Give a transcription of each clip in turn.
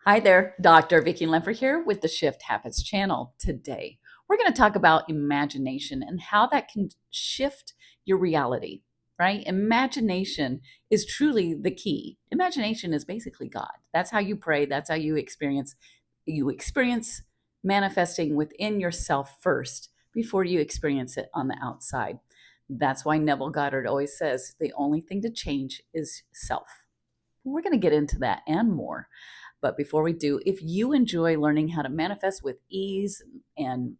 Hi there, Dr. Vicki Lemper here with the Shift Happens channel. Today, we're going to talk about imagination and how that can shift your reality, right? Imagination is truly the key. Imagination is basically God. That's how you pray, that's how you experience manifesting within yourself first before you experience it on the outside. That's why Neville Goddard always says the only thing to change is self. We're going to get into that and more. But before we do, if you enjoy learning how to manifest with ease and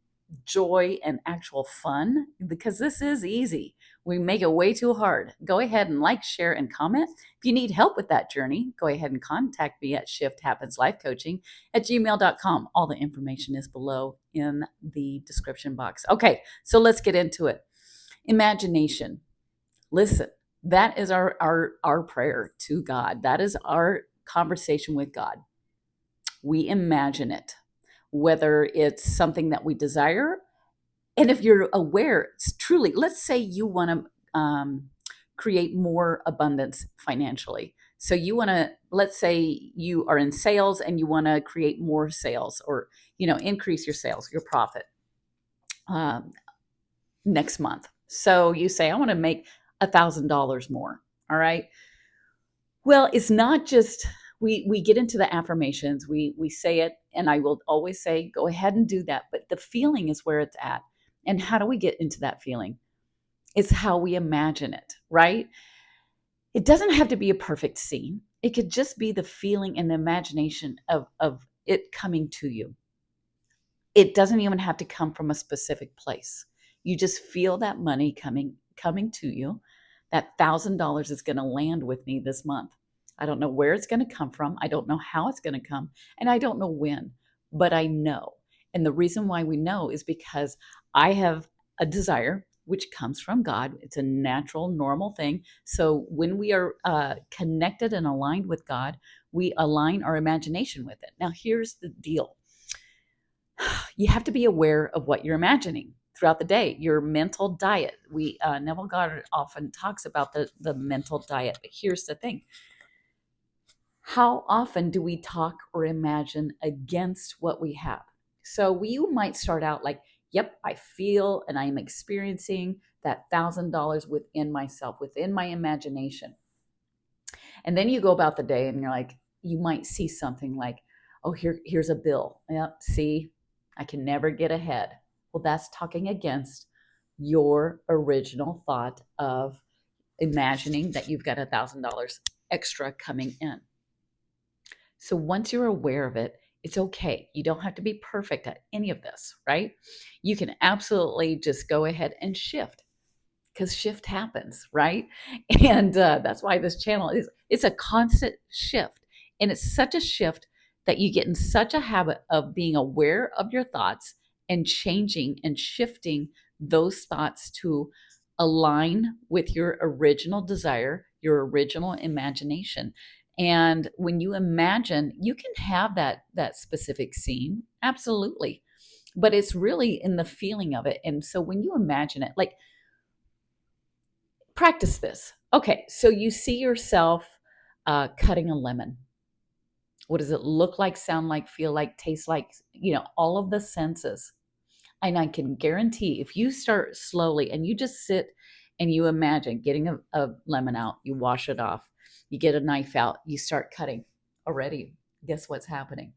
joy and actual fun, because this is easy, we make it way too hard. Go ahead and like, share, and comment. If you need help with that journey, go ahead and contact me at shifthappenslifecoaching at gmail.com. All the information is below in the description box. Okay, so let's get into it. Imagination. Listen, that is our prayer to God. That is our conversation with God. We imagine it, whether it's something that we desire. And if you're aware, truly, let's say you want to create more abundance financially. So you want to, let's say you are in sales and you want to create more sales or, increase your sales, your profit um, next month. So you say, I want to make $1,000 more. All right. Well, it's not just we get into the affirmations, we say it, and I will always say, go ahead and do that. But the feeling is where it's at. And how do we get into that feeling? It's how we imagine it, right? It doesn't have to be a perfect scene. It could just be the feeling and the imagination of it coming to you. It doesn't even have to come from a specific place. You just feel that money coming to you. That $1,000 is going to land with me this month. I don't know where it's going to come from. I don't know how it's going to come. And I don't know when, but I know. And the reason why we know is because I have a desire which comes from God. It's a natural, normal thing. So when we are connected and aligned with God, we align our imagination with it. Now, here's the deal. You have to be aware of what you're imagining throughout the day, your mental diet. Neville Goddard often talks about the mental diet, but here's the thing. How often do we talk or imagine against what we have? So you might start out like, yep, I feel and I'm experiencing that $1,000 within myself, within my imagination. And then you go about the day and you're like, you might see something like, oh, here's a bill. Yep, see, I can never get ahead. Well, that's talking against your original thought of imagining that you've got $1,000 extra coming in. So once you're aware of it, it's okay. You don't have to be perfect at any of this, right? You can absolutely just go ahead and shift because shift happens, right? And that's why this channel it's a constant shift. And it's such a shift that you get in such a habit of being aware of your thoughts and changing and shifting those thoughts to align with your original desire, your original imagination. And when you imagine, you can have that specific scene, absolutely. But it's really in the feeling of it. And so when you imagine it, like practice this. Okay, so you see yourself cutting a lemon. What does it look like, sound like, feel like, taste like? All of the senses. And I can guarantee if you start slowly and you just sit and you imagine getting a lemon out, you wash it off, you get a knife out, you start cutting already. Guess what's happening?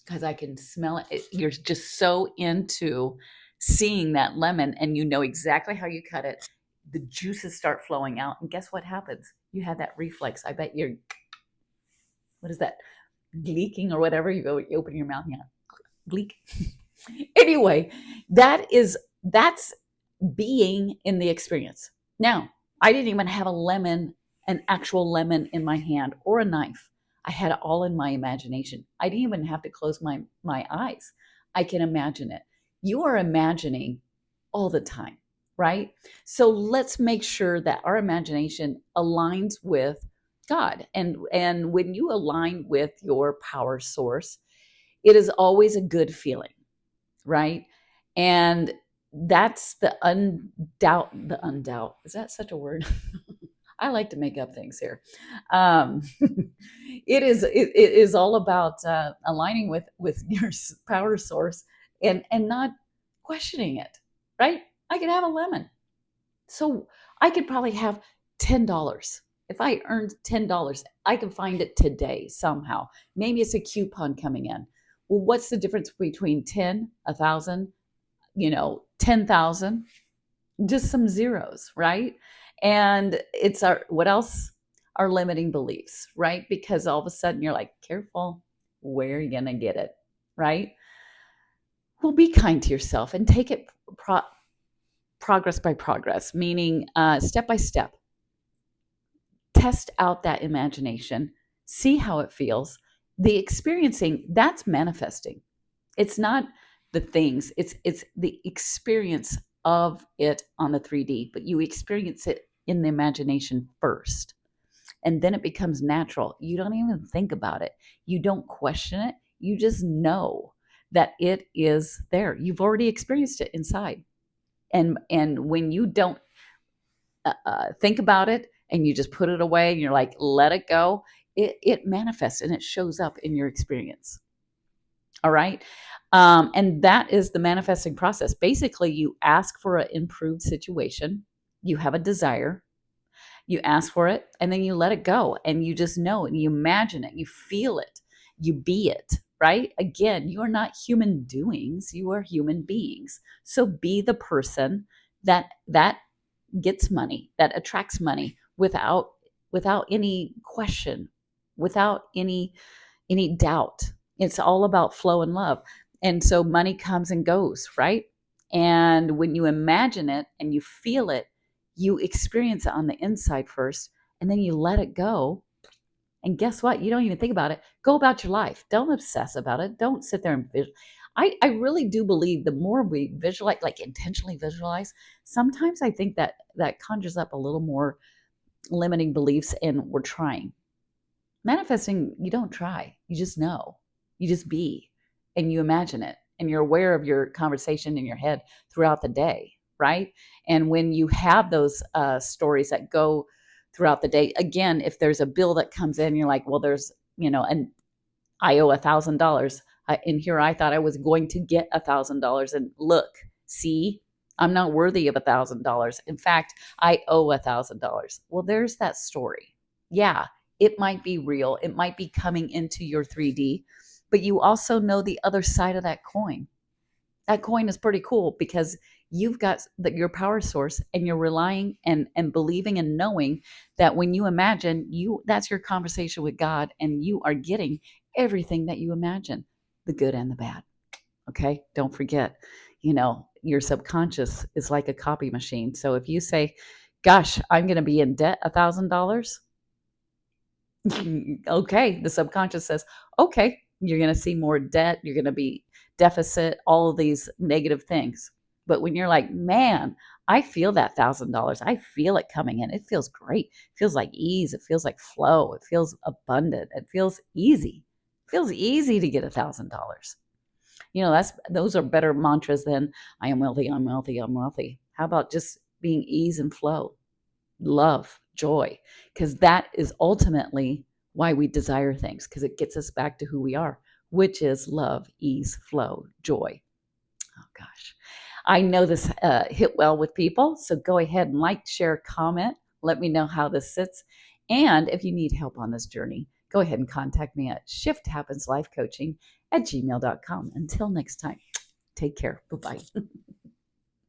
Because I can smell it. You're just so into seeing that lemon and you know exactly how you cut it. The juices start flowing out. And guess what happens? You have that reflex. I bet you're, what is that? Gleeking or whatever. You open your mouth and gleek. Anyway, that's being in the experience. Now, I didn't even have an actual lemon in my hand or a knife. I had it all in my imagination. I didn't even have to close my eyes. I can imagine it. You are imagining all the time, right? So let's make sure that our imagination aligns with God. And when you align with your power source, it is always a good feeling, right? And that's the undoubt. Is that such a word? I like to make up things here. Um, it is all about aligning with your power source and not questioning it, right? I could have a lemon. So I could probably have $10. If I earned $10, I can find it today somehow. Maybe it's a coupon coming in. Well, what's the difference between 10, 1,000, 10,000? Just some zeros, right? And it's what else? Our limiting beliefs, right? Because all of a sudden you're like, careful, where are you going to get it, right? Well, be kind to yourself and take it progress by progress, meaning step by step. Test out that imagination, see how it feels. The experiencing, that's manifesting. It's not the things, it's the experience of it on the 3D, but you experience it in the imagination first. And then it becomes natural. You don't even think about it. You don't question it. You just know that it is there. You've already experienced it inside. And when you don't think about it and you just put it away and you're like, let it go, it manifests and it shows up in your experience. All right. And that is the manifesting process. Basically, you ask for an improved situation, you have a desire, you ask for it, and then you let it go. And you just know and you imagine it, you feel it, you be it, right? Again, you are not human doings, you are human beings. So be the person that gets money, that attracts money without any question, without any doubt. It's all about flow and love. And so money comes and goes, right? And when you imagine it and you feel it, you experience it on the inside first, and then you let it go. And guess what? You don't even think about it. Go about your life. Don't obsess about it. Don't sit there and visualize. I really do believe the more we visualize, like intentionally visualize, sometimes I think that conjures up a little more limiting beliefs, and we're trying. Manifesting, you don't try. You just know. You just be, and you imagine it, and you're aware of your conversation in your head throughout the day, right? And when you have those stories that go throughout the day, again, if there's a bill that comes in, you're like, well, there's, and I owe $1,000. And here I thought I was going to get $1,000. And look, see, I'm not worthy of $1,000. In fact, I owe $1,000. Well, there's that story. Yeah, it might be real. It might be coming into your 3D, but you also know the other side of that coin. That coin is pretty cool because you've got your power source, and you're relying and believing and knowing that when you imagine, that's your conversation with God, and you are getting everything that you imagine, the good and the bad. Okay? Don't forget, your subconscious is like a copy machine. So if you say, gosh, I'm going to be in debt $1,000, okay, the subconscious says, okay, you're going to see more debt, you're going to be deficit, all of these negative things. But when you're like, man, I feel that $1,000, I feel it coming in, it feels great, it feels like ease, it feels like flow, it feels abundant, it feels easy. It feels easy to get $1,000. Those are better mantras than I am wealthy, I'm wealthy, I'm wealthy. How about just being ease and flow, love, joy? Because that is ultimately why we desire things, because it gets us back to who we are, which is love, ease, flow, joy. Oh gosh, I know this hit well with people. So go ahead and like, share, comment. Let me know how this sits. And if you need help on this journey, go ahead and contact me at shifthappenslifecoaching@gmail.com. Until next time, take care. Bye-bye.